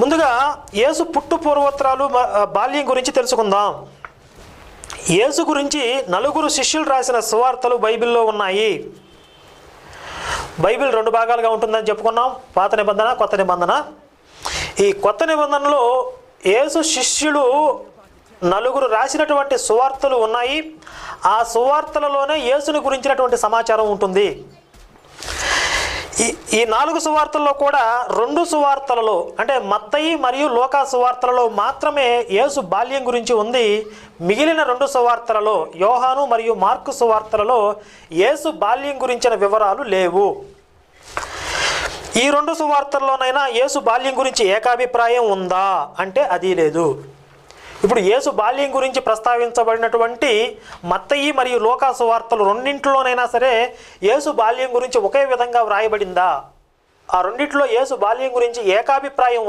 ముందుగా యేసు పుట్టు పూర్వోత్తరాలు బాల్యం గురించి తెలుసుకుందాం. యేసు గురించి 4 శిష్యులు రాసిన సువార్తలు బైబిల్లో ఉన్నాయి. బైబిల్ 2 భాగాలుగా ఉంటుందని చెప్పుకున్నాం, పాత నిబంధన, కొత్త నిబంధన. ఈ కొత్త నిబంధనలో యేసు శిష్యులు 4 రాసినటువంటి సువార్తలు ఉన్నాయి. ఆ సువార్తలలోనే యేసుని గురించినటువంటి సమాచారం ఉంటుంది. ఈ 4 సువార్తల్లో కూడా 2 సువార్తలలో అంటే మత్తయి మరియు లూకా సువార్తలలో మాత్రమే యేసు బాల్యం గురించి ఉంది. మిగిలిన 2 సువార్తలలో యోహాను మరియు మార్కు సువార్తలలో యేసు బాల్యం గురించిన వివరాలు లేవు. ఈ 2 సువార్తల్లోనైనా యేసు బాల్యం గురించి ఏకాభిప్రాయం ఉందా అంటే అది లేదు. ఇప్పుడు యేసు బాల్యం గురించి ప్రస్తావించబడినటువంటి మత్తయి మరియు లూకా సువార్తలు రెండింటిలోనైనా సరే యేసు బాల్యం గురించి ఒకే విధంగా వ్రాయబడిందా? ఆ రెండిట్లో యేసు బాల్యం గురించి ఏకాభిప్రాయం ఉందా?